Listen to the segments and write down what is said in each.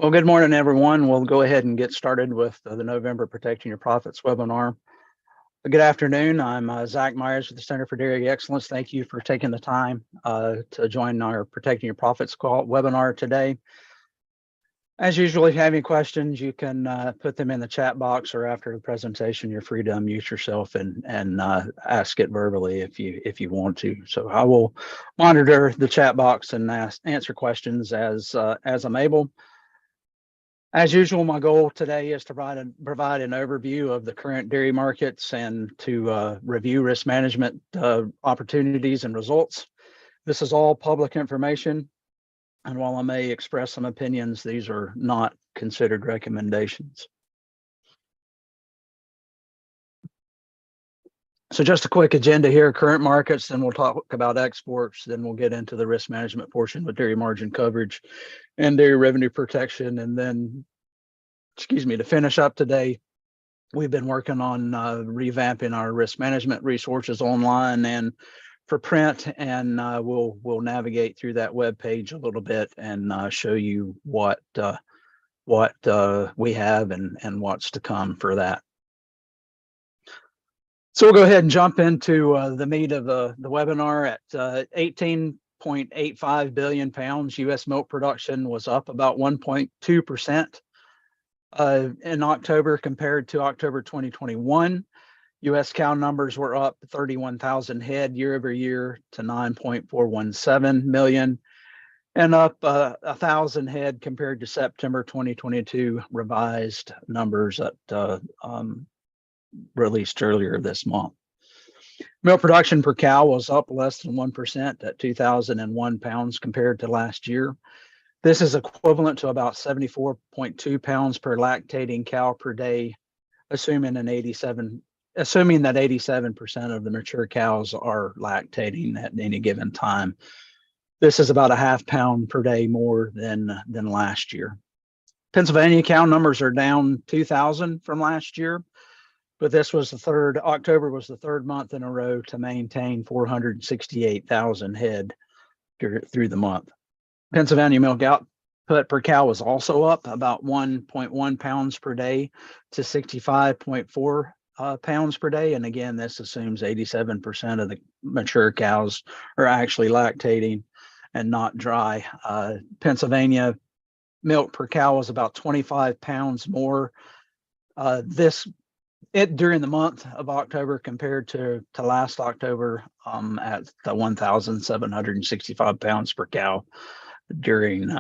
Well, good morning, everyone. We'll go ahead and get started with the November Protecting Your Profits webinar. Good afternoon. I'm Zach Myers with the Center for Dairy Excellence. Thank you for taking the time to join our Protecting Your Profits webinar today. As usual, if you have any questions, you can put them in the chat box, or after the presentation, you're free to unmute yourself and ask it verbally if you want to. So I will monitor the chat box and answer questions as I'm able. As usual, my goal today is to provide an overview of the current dairy markets and to review risk management opportunities and results. This is all public information, and while I may express some opinions, these are not considered recommendations. So just a quick agenda here: current markets, then we'll talk about exports, then we'll get into the risk management portion with dairy margin coverage and dairy revenue protection. And then, to finish up today, we've been working on revamping our risk management resources online and for print, and we'll navigate through that web page a little bit and show you what we have and what's to come for that. So we'll go ahead and jump into the meat of the webinar. At 18.85 billion pounds, U.S. milk production was up about 1.2% in October compared to October 2021. U.S. cow numbers were up 31,000 head year over year to 9.417 million, and up 1,000 head compared to September 2022 revised numbers that released earlier this month. Milk production per cow was up less than 1% at 2,001 pounds compared to last year. This is equivalent to about 74.2 pounds per lactating cow per day, assuming that 87% of the mature cows are lactating at any given time. This is about a half pound per day more than last year. Pennsylvania cow numbers are down 2,000 from last year, but October was the third month in a row to maintain 468,000 head through the month. Pennsylvania milk output per cow was also up about 1.1 pounds per day to 65.4 pounds per day. And again, this assumes 87% of the mature cows are actually lactating and not dry. Pennsylvania milk per cow was about 25 pounds more during the month of October compared to last October at the 1,765 pounds per cow during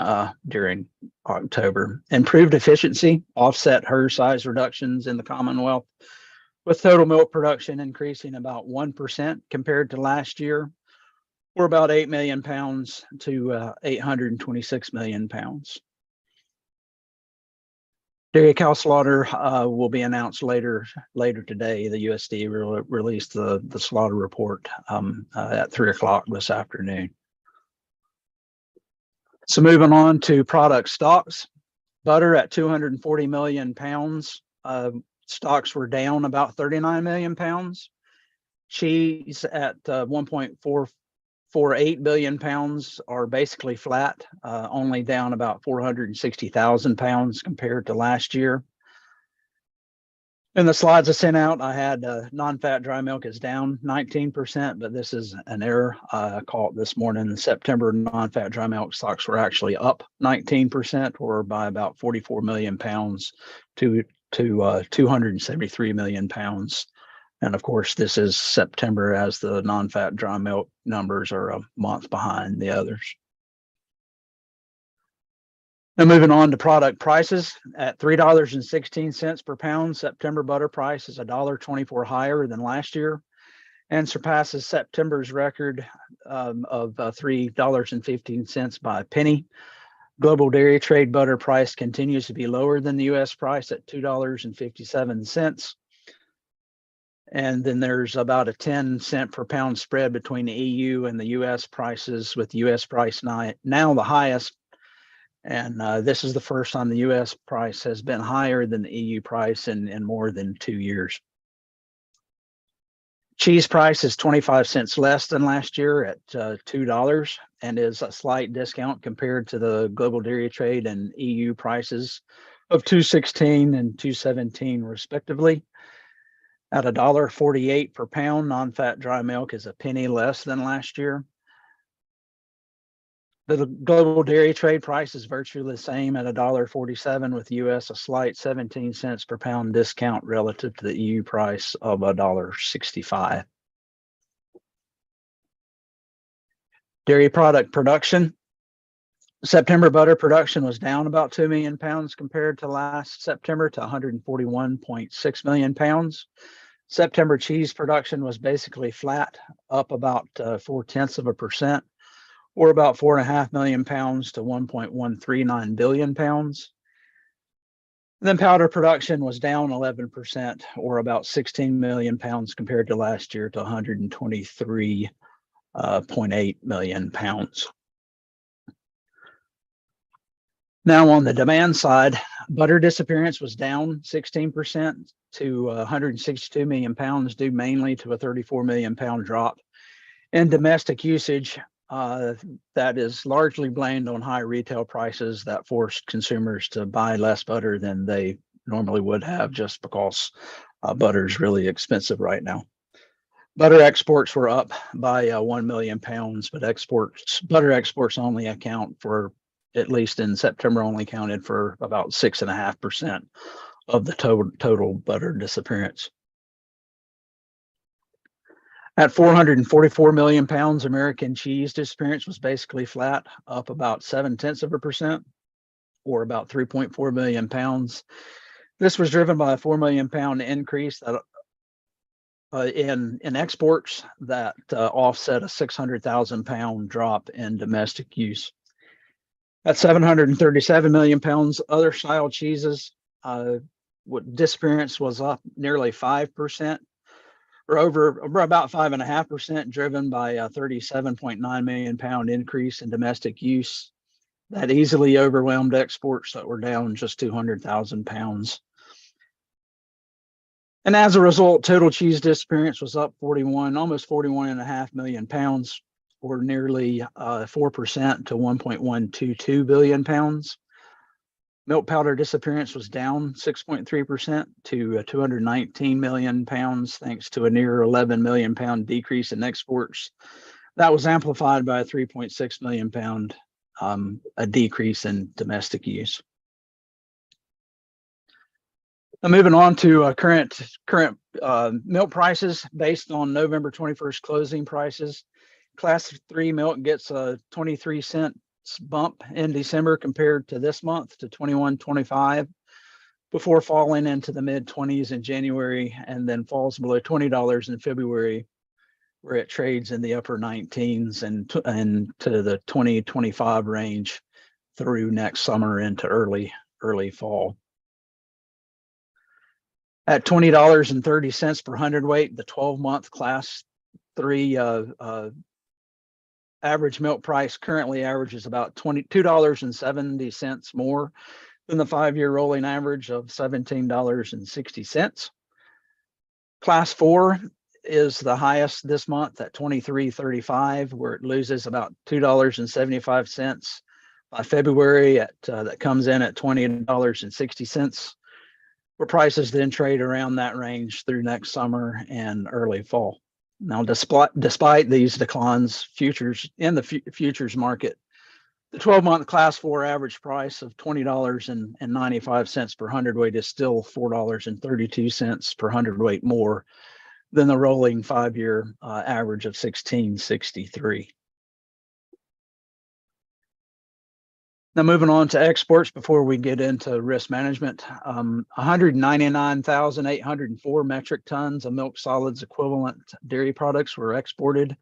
October. Improved efficiency offset herd size reductions in the Commonwealth, with total milk production increasing about 1% compared to last year, or about 8 million pounds to 826 million pounds. Dairy cow slaughter will be announced later today. The USDA will release the slaughter report at 3 o'clock this afternoon. So moving on to product stocks. Butter at 240 million pounds. Stocks were down about 39 million pounds. Cheese at 1.448 billion pounds are basically flat, only down about 460,000 pounds compared to last year. In the slides I sent out, I had non-fat dry milk is down 19%, but this is an error. I caught this morning. In September, non-fat dry milk stocks were actually up 19%, or by about 44 million pounds to 273 million pounds. And of course, this is September, as the non-fat dry milk numbers are a month behind the others. Now moving on to product prices. At $3.16 per pound, September butter price is $1.24 higher than last year and surpasses September's record of $3.15 by a penny. Global dairy trade butter price continues to be lower than the U.S. price at $2.57. And then there's about a 10-cent per pound spread between the EU and the U.S. prices, with the U.S. price now the highest. And this is the first time the U.S. price has been higher than the EU price in more than 2 years. Cheese price is 25 cents less than last year at $2 and is a slight discount compared to the global dairy trade and EU prices of $2.16 and $2.17 respectively. At $1.48 per pound, non-fat dry milk is a penny less than last year. The global dairy trade price is virtually the same at $1.47, with US a slight 17 cents per pound discount relative to the EU price of $1.65. Dairy product production. September butter production was down about 2 million pounds compared to last September to 141.6 million pounds. September cheese production was basically flat, up about 0.4%, or about 4.5 million pounds to 1.139 billion pounds. And then powder production was down 11%, or about 16 million pounds compared to last year to 123.8 million pounds. Now on the demand side, butter disappearance was down 16% to 162 million pounds, due mainly to a 34 million pound drop in domestic usage. That is largely blamed on high retail prices that forced consumers to buy less butter than they normally would have, just because butter is really expensive right now. Butter exports were up by 1 million pounds, but butter exports only account for, at least in September, only counted for about 6.5% of the total butter disappearance. At 444 million pounds, American cheese disappearance was basically flat, up about 0.7%, or about 3.4 million pounds. This was driven by a 4 million pound increase that, in exports that offset a 600,000 pound drop in domestic use. At 737 million pounds, other style cheeses, disappearance was up nearly 5%. Or about 5.5%, driven by a 37.9 million pound increase in domestic use that easily overwhelmed exports that were down just 200,000 pounds. And as a result, total cheese disappearance was up almost 41.5 million pounds, or nearly 4% to 1.122 billion pounds. Milk powder disappearance was down 6.3% to 219 million pounds, thanks to a near 11 million pound decrease in exports. That was amplified by a 3.6 million pound a decrease in domestic use. Now moving on to current milk prices based on November 21st closing prices. Class 3 milk gets a 23 cent bump in December compared to this month to 21.25, before falling into the mid-20s in January, and then falls below $20 in February, where it trades in the upper 19s and to the 20-25 range through next summer into early fall. At $20.30 per hundredweight, the 12-month Class 3 average milk price currently averages about $22.70 more than the 5-year rolling average of $17.60. Class 4 is the highest this month at $23.35, where it loses about $2.75 by February. That comes in at $20.60, where prices then trade around that range through next summer and early fall. Now, despite these declines, futures in the futures market, the 12-month Class 4 average price of $20.95 per hundredweight is still $4.32 per hundredweight more than the rolling 5-year average of $16.63. Now, moving on to exports before we get into risk management, 199,804 metric tons of milk solids equivalent dairy products were exported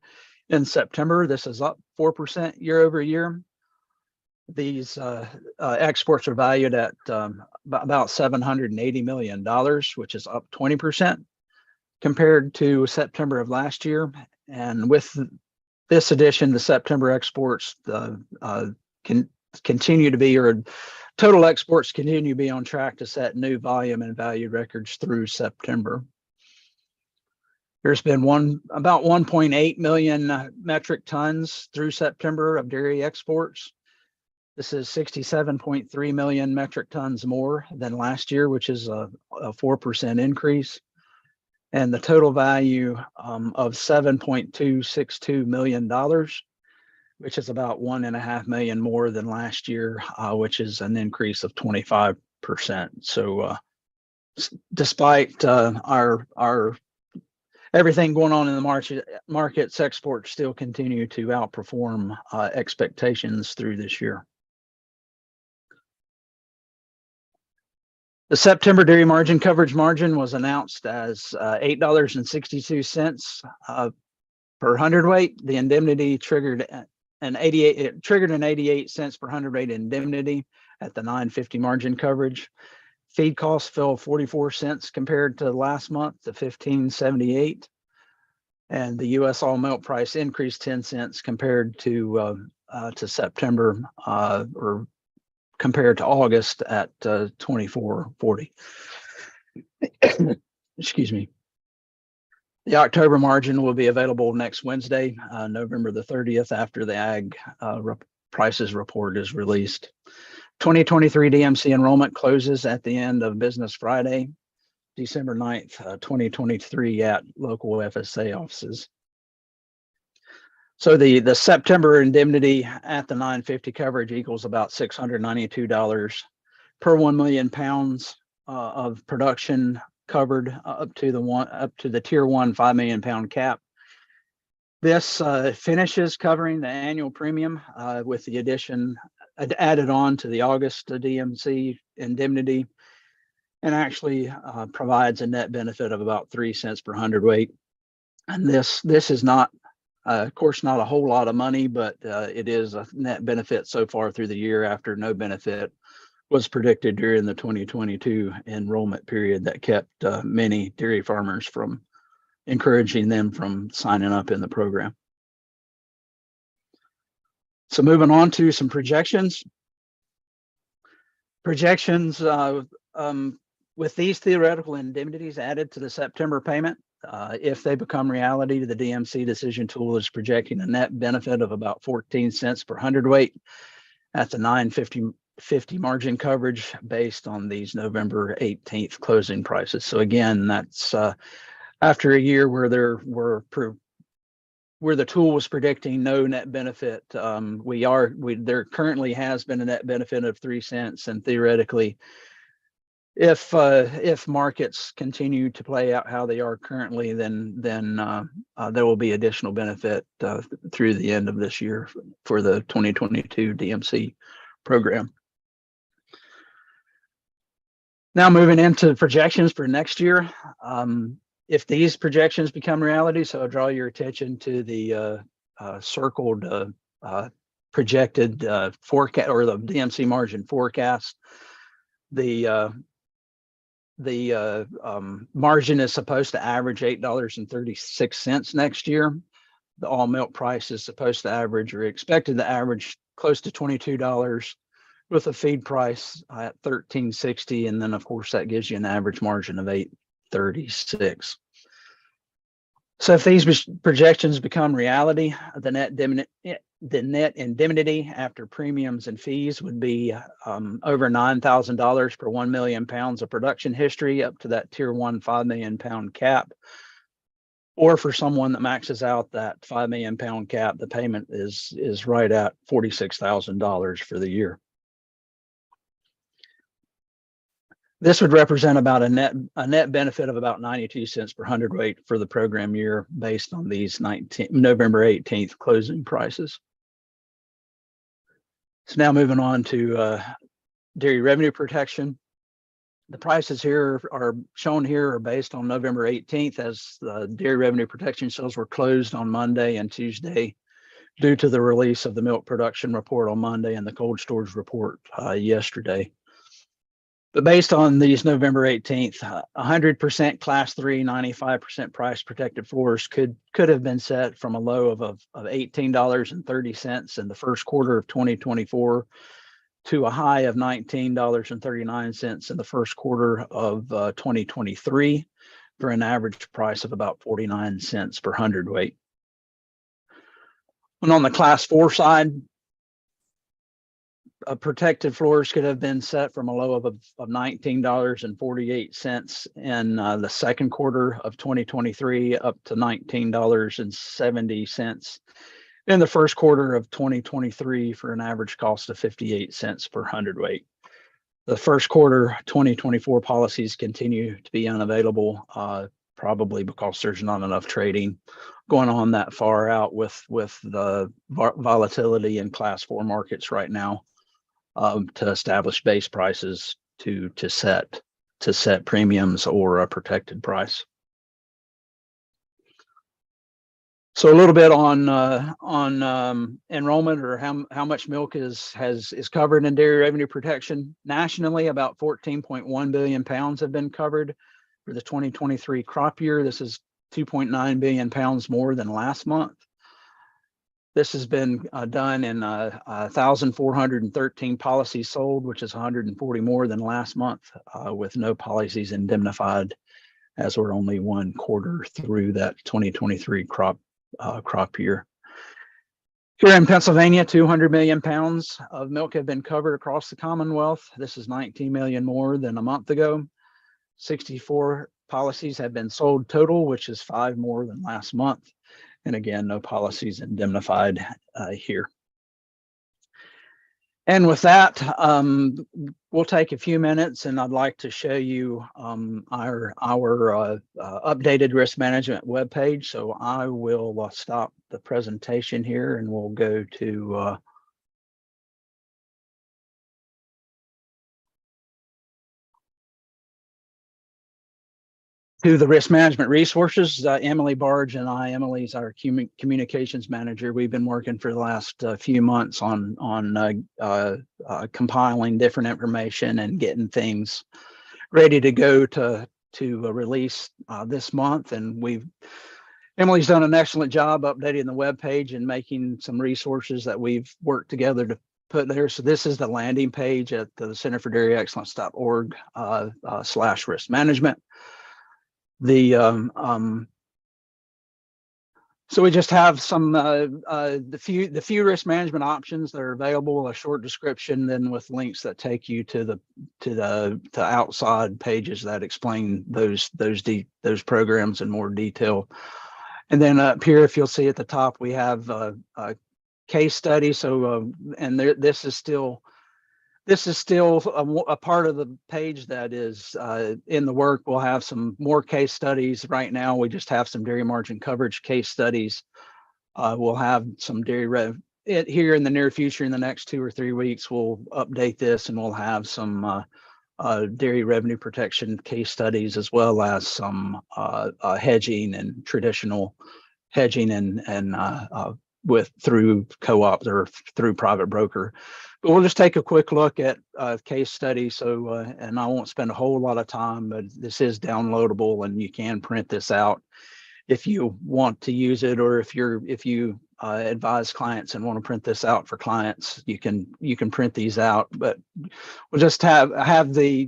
in September. This is up 4% year over year. These exports are valued at about $780 million, which is up 20% compared to September of last year. And with this addition, the September exports continue to be, or total exports continue to be on track to set new volume and value records through September. There's been about 1.8 million metric tons through September of dairy exports. This is 67.3 million metric tons more than last year, which is a 4% increase. And the total value of $7.262 million, which is about $1.5 million more than last year, which is an increase of 25%. So despite our everything going on in the markets, exports still continue to outperform expectations through this year. The September dairy margin coverage margin was announced as $8.62 per hundredweight. The indemnity triggered an 88 cents per hundredweight indemnity at the 9.50 margin coverage. Feed costs fell 44 cents compared to last month to 15.78, and the U.S. all milk price increased 10 cents compared to September or compared to August at 24.40. Excuse me. The October margin will be available next Wednesday, November the 30th, after the ag prices report is released. 2023 DMC enrollment closes at the end of business Friday, December 9th, 2023 at local FSA offices. So the September indemnity at the 9.50 coverage equals about $692 per 1 million pounds of production covered up to the tier 1 5 million pound cap. This finishes covering the annual premium with the addition added on to the August DMC indemnity, and actually provides a net benefit of about 3 cents per hundredweight. And this is not, of course, not a whole lot of money, but it is a net benefit so far through the year, after no benefit was predicted during the 2022 enrollment period that kept many dairy farmers from encouraging them from signing up in the program. So moving on to some projections. With these theoretical indemnities added to the September payment, if they become reality, the DMC decision tool is projecting a net benefit of about 14 cents per hundredweight at the 9.50 margin coverage based on these November 18th closing prices. So again, that's after a year where there tool was predicting no net benefit. There currently has been a net benefit of 3 cents, and theoretically, if markets continue to play out how they are currently, then there will be additional benefit through the end of this year for the 2022 DMC program. Now moving into projections for next year. If these projections become reality, so I'll draw your attention to the circled projected forecast, or the DMC margin forecast. The margin is supposed to average $8.36 next year. The all milk price is supposed to average, or expected to average, close to $22, with a feed price at $13.60, and then of course that gives you an average margin of $8.36. So if these projections become reality, the net indemnity after premiums and fees would be over $9,000 per 1 million pounds of production history, up to that tier 1 5 million pound cap. Or for someone that maxes out that 5 million pound cap, the payment is right at $46,000 for the year. This would represent about a net benefit of about 92 cents per hundredweight for the program year, based on these November 18th closing prices. So now moving on to dairy revenue protection. The prices here are shown here are based on November 18th, as the dairy revenue protection sales were closed on Monday and Tuesday due to the release of the milk production report on Monday and the cold storage report yesterday. But based on these November 18th, 100% class 3, 95% price protected floors could have been set from a low of $18.30 in the first quarter of 2024 to a high of $19.39 in the first quarter of 2023. for an average price of about 49 cents per hundredweight. And on the Class 4 side, protected floors could have been set from a low of $19.48 in the second quarter of 2023 up to $19.70 in the first quarter of 2023 for an average cost of 58 cents per hundredweight. The first quarter 2024 policies continue to be unavailable, probably because there's not enough trading going on that far out with the volatility in Class 4 markets right now. To establish base prices to set premiums or a protected price. So a little bit on enrollment, or how much milk is covered in dairy revenue protection nationally. About 14.1 billion pounds have been covered for the 2023 crop year. This is 2.9 billion pounds more than last month. This has been done in 1,413 policies sold, which is 140 more than last month, with no policies indemnified, as we're only one quarter through that 2023 crop year. Here in Pennsylvania, 200 million pounds of milk have been covered across the Commonwealth. This is 19 million more than a month ago. 64 policies have been sold total, which is 5 more than last month. And again, no policies indemnified here. And with that, we'll take a few minutes, and I'd like to show you our updated risk management webpage. So I will stop the presentation here, and we'll go to the risk management resources. Emily Barge and I, Emily's our communications manager. We've been working for the last few months on compiling different information and getting things ready to go to release this month. And Emily's done an excellent job updating the web page and making some resources that we've worked together to put there. So this is the landing page at the centerfordairyexcellence.org/risk management. So we just have some the few risk management options that are available, a short description, then with links that take you to outside pages that explain those programs in more detail. And then up here, if you'll see at the top, we have a case study. So and this is still a part of the page that is in the work. We'll have some more case studies. Right now, we just have some dairy margin coverage case studies. We'll have some dairy here in the near future. In the next 2 or 3 weeks, we'll update this, and we'll have some dairy revenue protection case studies, as well as some hedging and traditional hedging and through co-op or through private broker. But we'll just take a quick look at case study. So, and I won't spend a whole lot of time, but this is downloadable, and you can print this out if you want to use it, or if you advise clients and want to print this out for clients, you can print these out. But we'll just have a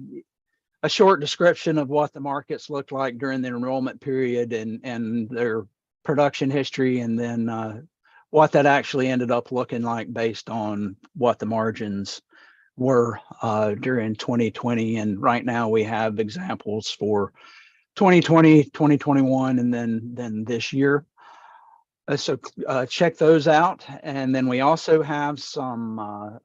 short description of what the markets looked like during the enrollment period and their production history, and then what that actually ended up looking like based on what the margins were during 2020. And right now we have examples for 2020, 2021, and then this year. So check those out. And then we also have some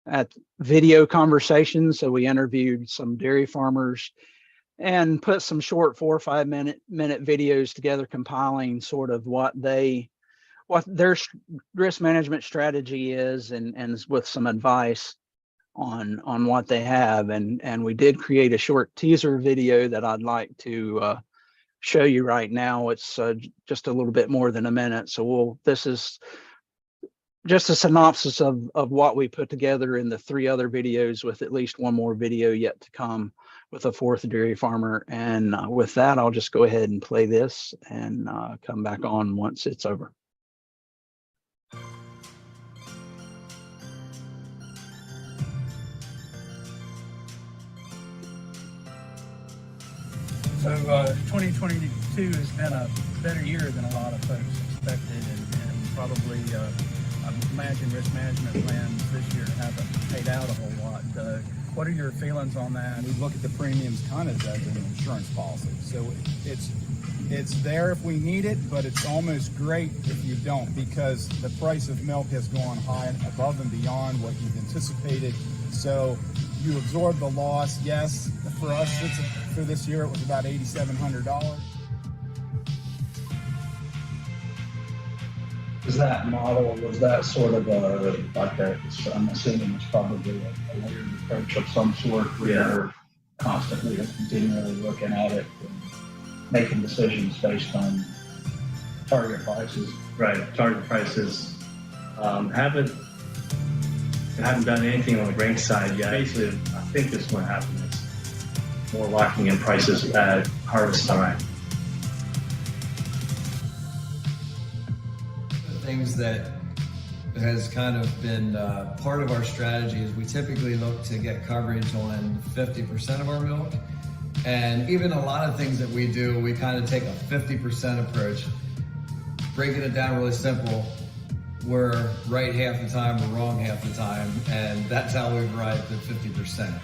at video conversations. So we interviewed some dairy farmers and put some short 4 or 5 minute videos together, compiling sort of what their risk management strategy is, and with some advice on what they have. And we did create a short teaser video that I'd like to show you right now. It's just a little bit more than a minute. So this is just a synopsis of what we put together in the 3 other videos, with at least one more video yet to come with a 4th dairy farmer. And with that, I'll just go ahead and play this and come back on once it's over. So 2022 has been a better year than a lot of folks expected, and probably I imagine risk management plans this year haven't paid out a whole lot. What are your feelings on that? We look at the premiums kind of as an insurance policy. So it's there if we need it, but it's almost great if you don't, because the price of milk has gone high above and beyond what you've anticipated. So you absorb the loss. Yes, for us, for this year, it was about $8,700. Is that model, was that sort of I'm assuming it's probably a layered approach of some sort where you're constantly and continually looking at it and making decisions based on target prices? Right, target prices. Haven't done anything on the grain side yet. Basically, I think this is what happened. It's more locking in prices at harvest time. Things that has kind of been part of our strategy is we typically look to get coverage on 50% of our milk. And even a lot of things that we do, we kind of take a 50% approach. Breaking it down really simple, we're right half the time, we're wrong half the time, and that's how we've arrived at 50%.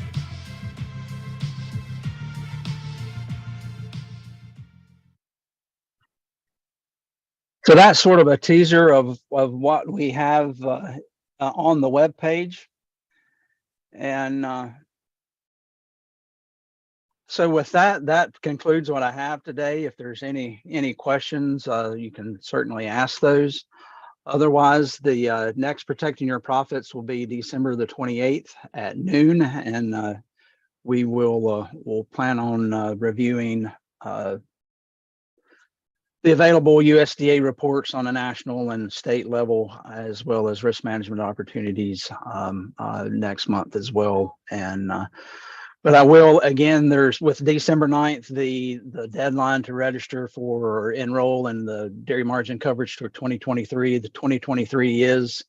So that's sort of a teaser of what we have on the web page. And so with that concludes what I have today. If there's any questions, you can certainly ask those. Otherwise, the next Protecting Your Profits will be December the 28th at noon, and we will we'll plan on reviewing the available USDA reports on a national and state level, as well as risk management opportunities next month as well. And but I will, again, there's with December 9th, the deadline to register for or enroll in the dairy margin coverage for 2023. The 2023 is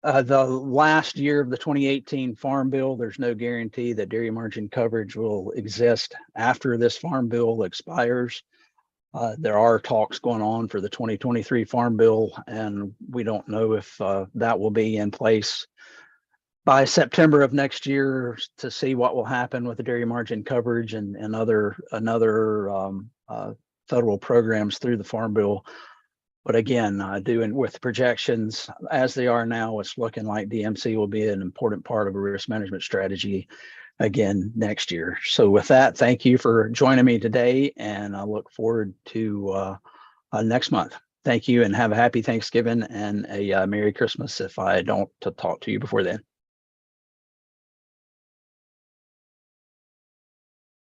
the last year of the 2018 Farm Bill. There's no guarantee that dairy margin coverage will exist after this Farm Bill expires. There are talks going on for the 2023 Farm Bill, and we don't know if that will be in place by September of next year to see what will happen with the dairy margin coverage and other federal programs through the Farm Bill. But again, doing with projections as they are now, it's looking like DMC will be an important part of a risk management strategy again next year. So with that, thank you for joining me today, and I look forward to next month. Thank you, and have a happy Thanksgiving and a Merry Christmas if I don't talk to you before then.